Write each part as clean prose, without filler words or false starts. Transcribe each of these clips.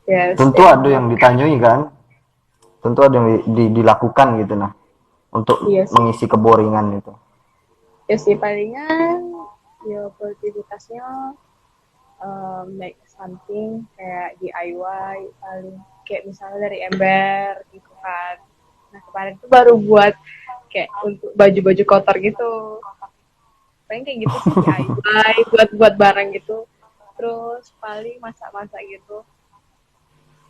Yes, Tentu ada yang ditanyai kan, tentu ada yang dilakukan gitu nah, untuk iya sih. mengisi keboringan itu. Ya sih palingan ya produktivitasnya make something kayak DIY paling kayak misalnya dari ember gitu kan. Nah kemarin tuh baru buat kayak untuk baju-baju kotor gitu. Paling kayak gitu sih DIY buat barang gitu. Terus paling masak-masak gitu.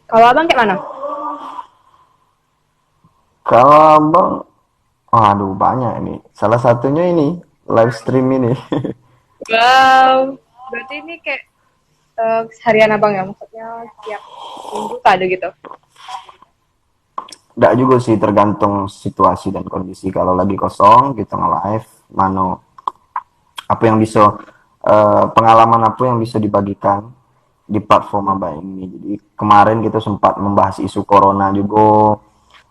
Kalau abang kayak mana? Kalau abang, aduh banyak ini. Salah satunya ini live stream ini. Wow, berarti ini kayak harian abang ya? Maksudnya tiap minggu tuh ada gitu? Nggak juga sih, tergantung situasi dan kondisi. Kalau lagi kosong kita nge-live, mano apa yang bisa, pengalaman apa yang bisa dibagikan di platform Aba ini. Jadi kemarin kita sempat membahas isu corona juga,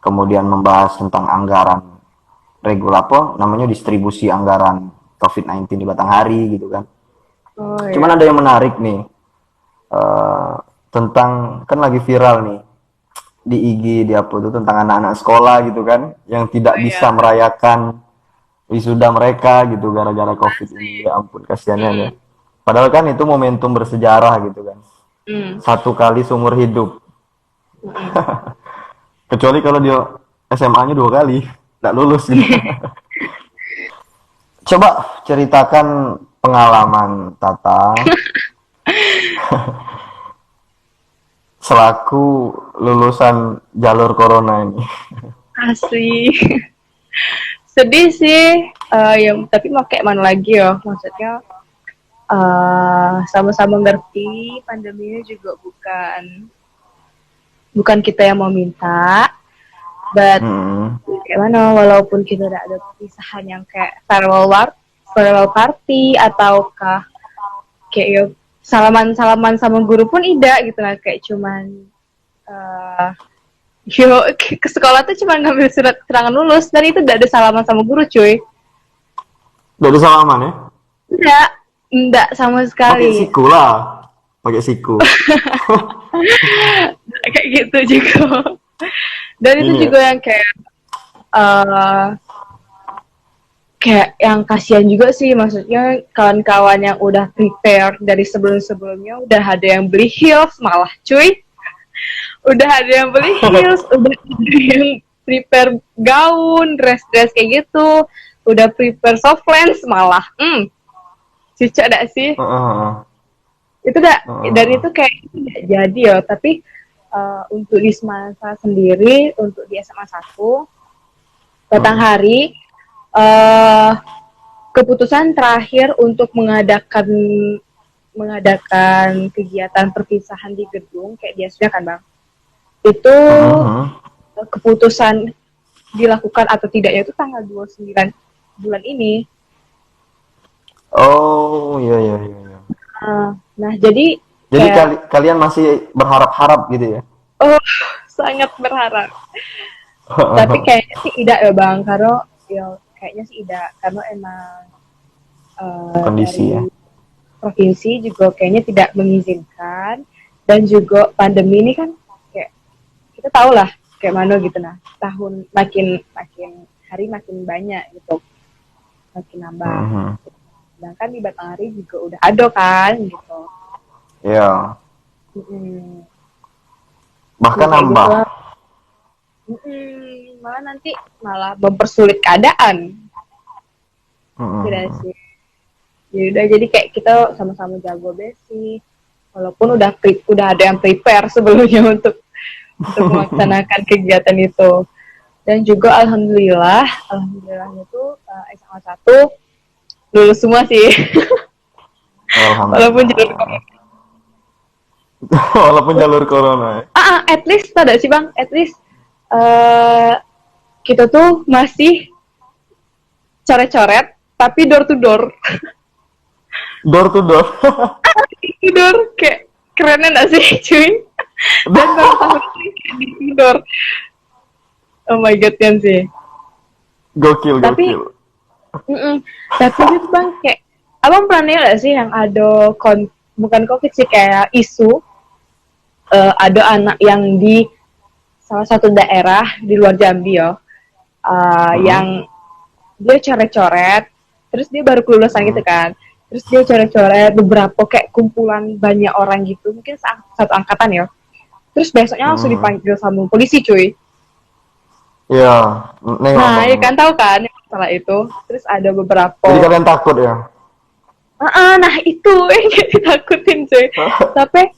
kemudian membahas tentang anggaran apa namanya distribusi anggaran COVID-19 di Batanghari gitu kan. Oh Cuman ya. ada yang menarik nih, eh, tentang kan lagi viral nih di IG di apa itu tentang anak-anak sekolah gitu kan yang tidak Oh bisa ya. merayakan wisuda mereka gitu gara-gara COVID ini. Asik. Ya ampun kasihannya ya. Mm-mm. Padahal kan itu momentum bersejarah gitu kan. Mm. Satu kali seumur hidup. Mm-mm. Kecuali kalau dia SMA-nya 2 kali, nggak lulus gitu. Coba ceritakan pengalaman Tata selaku lulusan jalur corona ini. Asik. Sedih sih. Yang tapi mau kayak mana lagi ya? Maksudnya sama-sama ngerti pandemi ini juga bukan kita yang mau minta, but Hmm. kayak mana walaupun kita udah ada perpisahan yang kayak farewell party ataukah kayak yo salaman-salaman sama guru pun tidak gitu lah kayak cuman uh, yo ke sekolah tuh cuma ngambil surat keterangan lulus dan itu udah ada salaman sama guru cuy. Dari salaman ya? Enggak sama Pakai sekali. siku lah. Pakai siku. Kayak gitu juga. Dan itu Ini ya. juga yang uh, kayak yang kasihan juga sih maksudnya kawan-kawan yang udah prepare dari sebelum-sebelumnya udah ada yang beli heels malah cuy, udah ada yang beli heels, udah ada yang prepare gaun dress-dress kayak gitu, udah prepare soft lens malah cicak dak sih itu dak. Dan itu kayak tidak jadi ya tapi untuk di semasa sendiri untuk di SMA 1 Batanghari uh, keputusan terakhir untuk mengadakan kegiatan perpisahan di gedung kayak biasanya kan bang itu keputusan dilakukan atau tidaknya itu tanggal 29 bulan ini. Oh iya iya iya. Iya. Nah jadi Jadi kayak kalian masih berharap-harap gitu ya? oh sangat berharap tapi kayaknya sih tidak ya bang karena ya kayaknya sih tidak karena emang Kondisi ya. dari provinsi juga kayaknya tidak mengizinkan dan juga pandemi ini kan kayak kita tahu lah kayak mana gitu nah tahun makin makin hari makin banyak gitu makin nambah sedangkan di Batanghari juga udah ada kan gitu. Iya. Mm-mm. Ya Bahkan kayak gitu nambah. lah. Malah nanti malah mempersulit keadaan tidak sih ya udah jadi kayak kita sama-sama jago basic walaupun udah ada yang prepare sebelumnya untuk melaksanakan kegiatan itu dan juga alhamdulillahnya tuh SMA 1 lulus semua sih walaupun jalur Alhamdulillah. Walaupun jalur corona ya. at least ada sih bang at least uh, kita tuh masih coret-coret tapi door to door Door to door. door kayak kerennya gak sih cuy dan baru tahun ini kayak di door oh my god kan sih Gokil tapi gokil. tapi itu bang kayak abang pernah lihat gak sih yang ada bukan covid sih kayak isu ada anak yang di salah satu daerah di luar Jambi ya, yang dia coret-coret, terus dia baru kelulusan gitu kan, terus dia coret-coret beberapa kayak kumpulan banyak orang gitu, mungkin satu angkatan ya, terus besoknya langsung dipanggil sama polisi cuy. Iya, nengok Nah, bang. ya kan tahu kan yang masalah itu. Terus ada beberapa. Jadi kalian takut ya? Nah itu yang ditakutin cuy. Tapi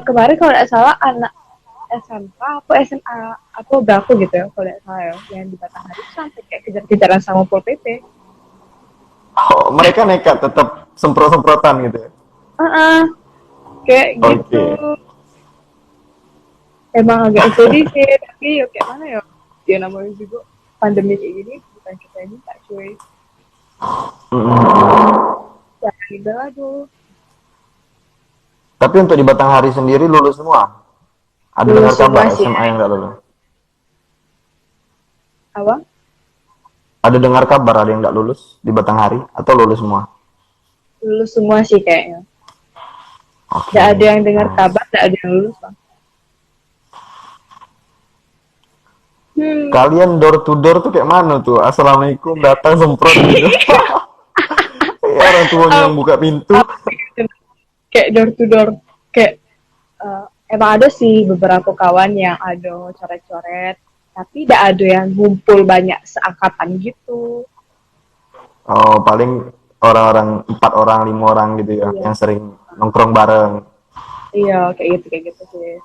kemarin kalau tidak salah anak SMK apa SMA apa berapa gitu ya kalau tidak salah ya, yang di Batanghari itu sampai kayak kejar-kejaran sama Pol PP. Oh, mereka nekat tetap semprot-semprotan gitu ya? Kayak gitu. Oke. Emang agak sedih sih, tapi ya kayak mana ya? Ya namanya juga pandemi kayak gini, bukan kita ini tak cuy. Ya, gitu lah tuh. Tapi untuk di Batanghari sendiri lulus semua? Ada dengar Lulus semua kabar sih. SMA yang nggak lulus? Apa? Ada dengar kabar ada yang nggak lulus di Batanghari atau lulus semua? Lulus semua sih kayaknya. Oke. Tidak ada yang dengar kabar, tidak ada yang lulus bang. Kalian door to door tuh kayak mana tuh? Assalamualaikum datang semprot gitu. Ya, orang tuanya yang buka pintu. Kayak door to door. Kayak emang ada sih beberapa kawan yang ada coret-coret, tapi tidak ada yang ngumpul banyak seangkatan gitu. Oh, paling orang-orang 4 orang, 5 orang gitu ya, Iya. yang sering nongkrong bareng. Iya, kayak gitu sih.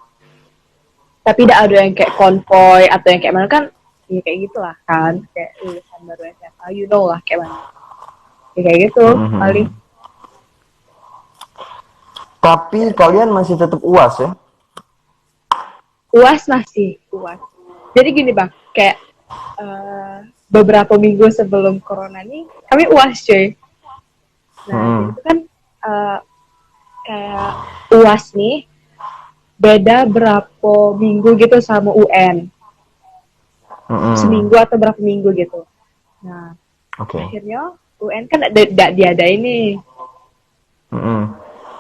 Tapi tidak ada yang kayak konvoy atau yang kayak mana kan, ya kayak gitulah kan, kayak lulusan baru SMA, you know lah kayak mana. Ya, kayak gitu, paling. Tapi kalian masih tetap UAS ya? UAS masih, UAS. Jadi gini bang, kayak beberapa minggu sebelum corona nih, kami UAS cuy. Nah, itu kan kayak UAS nih, beda berapa minggu gitu sama UN. Seminggu atau berapa minggu gitu. Nah, akhirnya UN kan tidak diadain nih.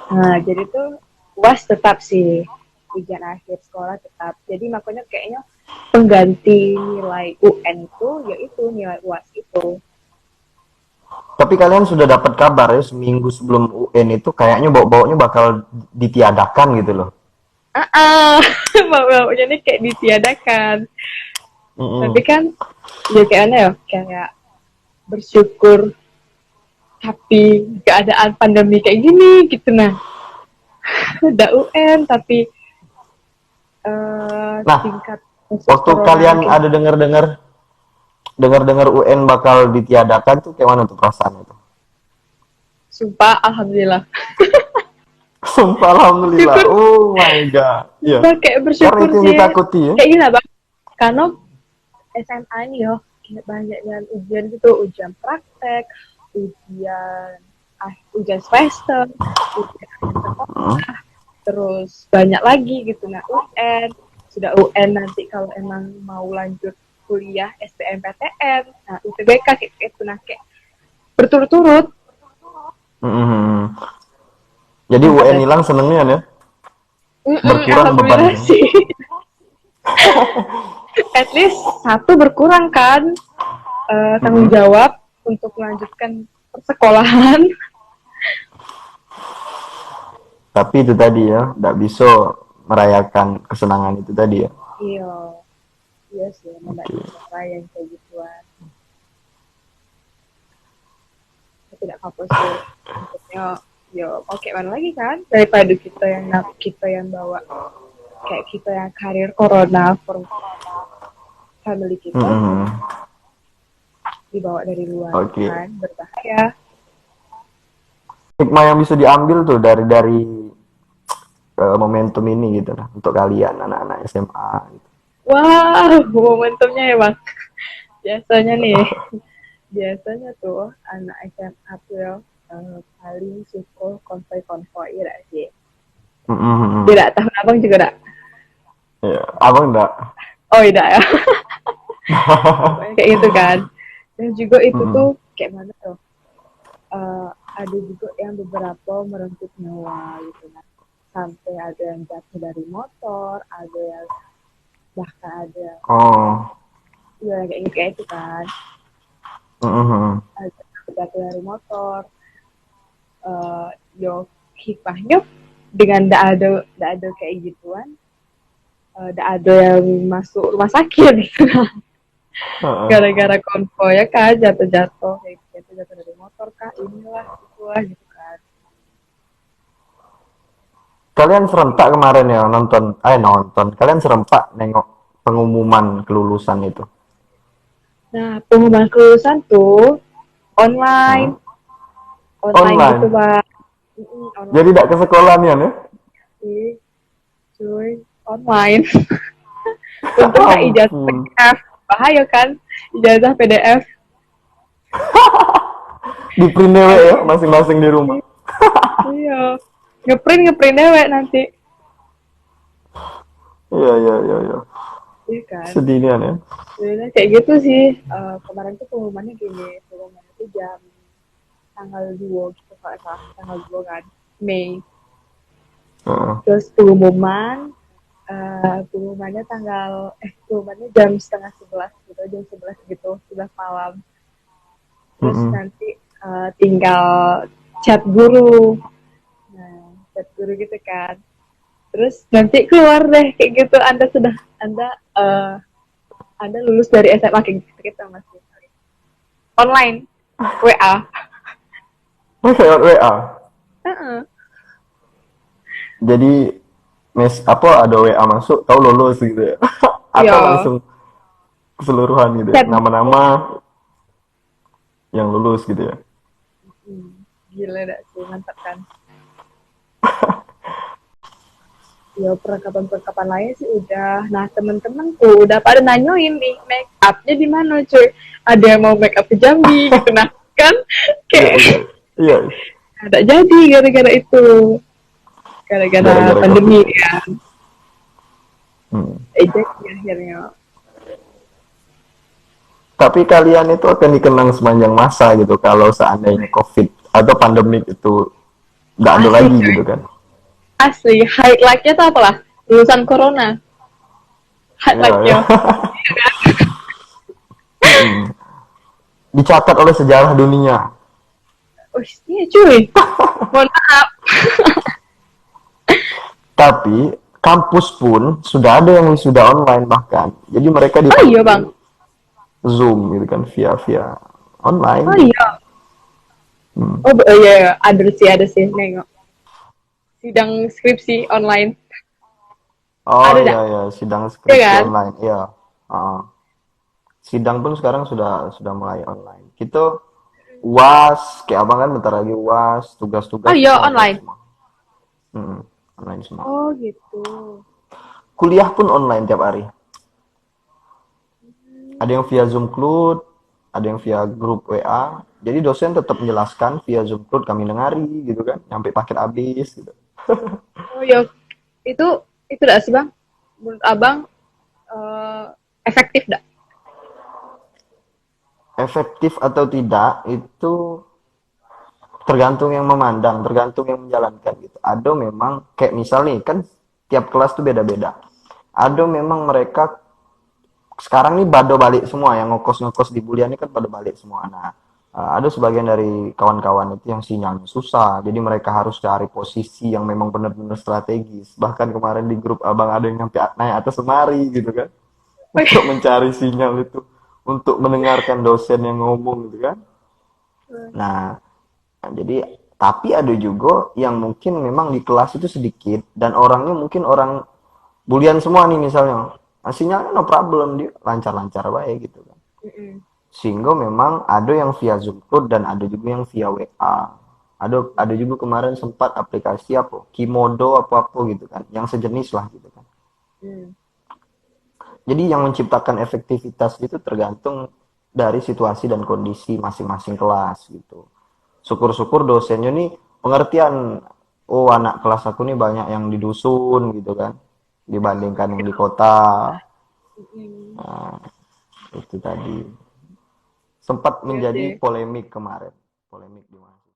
Nah, jadi tuh UAS tetap sih, ujian akhir sekolah tetap. Jadi makanya kayaknya pengganti nilai UN itu yaitu nilai UAS itu. Tapi kalian sudah dapat kabar ya seminggu sebelum UN itu kayaknya bau-baunya bakal ditiadakan gitu loh. Bau-baunya nih kayak ditiadakan. Tapi kan ya kayaknya ya kayak bersyukur tapi keadaan pandemi kayak gini gitu nah. Udah UN tapi tingkat waktu kalian ada dengar UN bakal ditiadakan tuh kayak mana tuh perasaan itu? Sumpah alhamdulillah. Sumpah alhamdulillah. Oh my god. Iya. Kayak bersyukur karena itu yang ditakuti ya. Kayak gini lah bang. Karena SMA ini yo banyak dengan ujian gitu, ujian praktek, ujian semester, ujian sekolah, terus banyak lagi gitu. Nah UN sudah UN nanti kalau emang mau lanjut kuliah SBMPTN, nah UTBK kayak gitu, nah kayak berturut-turut. Jadi UN hilang senengnya ya? Berkurang bebannya. Sih. At least satu berkurang kan tanggung jawab untuk melanjutkan persekolahan. Tapi itu tadi ya, tidak bisa merayakan kesenangan itu tadi ya. Iya sih, tidak bisa yang kayak gituan. Tidak apa sih, maksudnya oke mana lagi kan daripada kita yang bawa kayak kita yang karir corona for family kita dibawa dari luar kan berbahaya. Hikmah yang bisa diambil tuh dari momentum ini gitu lah untuk kalian anak-anak SMA gitu. Wah, momentumnya ya bang. Biasanya tuh anak SMA tuh ya paling suka konvoy ya sih. Tidak tahu abang juga tidak? Ya, abang enggak. Oh tidak ya. Kayak gitu kan. Dan juga itu tuh kayak mana tuh? Ada juga yang beberapa merenggut nyawa gitu kan. sampai ada yang jatuh dari motor, ada yang bahkan ada Oh. ya kayak gitu kayak itu kan, Mhm. ada yang jatuh dari motor. Yo hikmahnya dengan ndak ada kayak gituan, ndak ada yang masuk rumah sakit gitu. Heeh. Gara-gara konvoy ya kan jatuh-jatuh kayak gitu, jatuh dari motor kah inilah itulah gitu kan. Kalian serentak kemarin ya nonton. Kalian serempak nengok pengumuman kelulusan itu. Nah pengumuman kelulusan tuh Hmm? online online gitu Online. bang. Jadi Online tidak ke sekolah nih ya? sih cuy, online. Untung nggak ijazah Ampun. PDF, bahaya kan ijazah PDF. Di print dewek ya, Aduh, masing-masing di rumah. iya, ngeprint ngeprint dewek nanti. Iya, iya, iya, iya. Iya kan. Sedihnya ya. Sebenarnya kayak gitu sih. Kemarin tuh pengumumannya gini, pengumumannya tuh jam tanggal 2 gitu kalau nggak salah, tanggal 2 kan, Mei. Heeh. Terus pengumumannya pengumumannya jam setengah 11 gitu, jam 11 gitu, 11 malam. Terus Mm-mm. nanti tinggal chat guru. Nah, chat guru gitu kan. Terus nanti keluar deh kayak gitu, Anda lulus dari SMA kayak gitu kita masih online WA. Lewat WA. Heeh. Jadi ada WA masuk, tahu lulus gitu ya. Atau Ya, langsung keseluruhan gitu ya. chat gitu. Nama-nama yang lulus gitu ya. Gila dah sih, mantap kan. Ya perlengkapan-perlengkapan lain sih udah. Nah temen-temen tuh udah pada nanyoin nih make upnya di mana cuy. Ada yang mau make up ke Jambi gitu. Nah kan Iya, iya. kayak Iya, ada jadi gara-gara itu. Gara-gara gara-gara Covid pandemi ya. ya. Hmm. Ejek ya akhirnya. Tapi kalian itu akan dikenang sepanjang masa gitu kalau seandainya Covid atau pandemik itu nggak ada Asli lagi cuy. gitu kan. Asli. Highlightnya tuh apalah? Lulusan corona. Iya, ya. Highlightnya. Mm-mm. Dicatat oleh sejarah dunia. Oh iya cuy. Mohon maaf. Tapi kampus pun sudah ada yang wisuda online bahkan. Jadi mereka Oh iya bang. dipanggil Zoom gitu kan via via online Oh gitu. iya. Hmm. Oh iya, iya. Ada sih nengok. Sidang skripsi online. Oh Ada iya dah. ya, sidang Iya skripsi kan? online. Iya. Uh, sidang pun sekarang sudah mulai online. Kita UAS, kayak abang kan bentar lagi UAS, Oh tugas-tugas iya itu online online. semua. Hmm, online semua. Oh gitu. Kuliah pun online tiap hari. Ada yang via Zoom Cloud, ada yang via grup WA. Jadi dosen tetap menjelaskan via Zoom Cloud kami dengari gitu kan, sampai paket habis gitu. Oh iya. Itu itu dah sih bang. Menurut abang eh, efektif dah. Efektif atau tidak itu tergantung yang memandang, tergantung yang menjalankan gitu. Ada memang kayak misal nih kan tiap kelas tuh beda-beda. Ada memang mereka sekarang nih pada balik semua yang ngokos-ngokos di Bulian ini kan pada balik semua. Nah, ada sebagian dari kawan-kawan itu yang sinyalnya susah, jadi mereka harus cari posisi yang memang benar-benar strategis. Bahkan kemarin di grup abang ada yang nyampe naik atas semari gitu kan, untuk mencari sinyal itu, untuk mendengarkan dosen yang ngomong gitu kan. Nah, jadi tapi ada juga yang mungkin memang di kelas itu sedikit dan orangnya mungkin orang Bulian semua nih misalnya. Nah, sinyalnya no problem dia lancar-lancar baik gitu kan. Mm-mm. Sehingga memang ada yang via Zoom Call dan ada juga yang via WA. Ada juga kemarin sempat aplikasi apa Kimodo apa-apa gitu kan, yang sejenis lah gitu kan. Hmm. Jadi yang menciptakan efektivitas itu tergantung dari situasi dan kondisi masing-masing kelas gitu. Syukur-syukur dosennya nih pengertian, oh anak kelas aku nih banyak yang di dusun gitu kan, dibandingkan yang di kota. Mm-mm. Nah, itu tadi sempat Iya menjadi sih. polemik kemarin. Polemik di mana?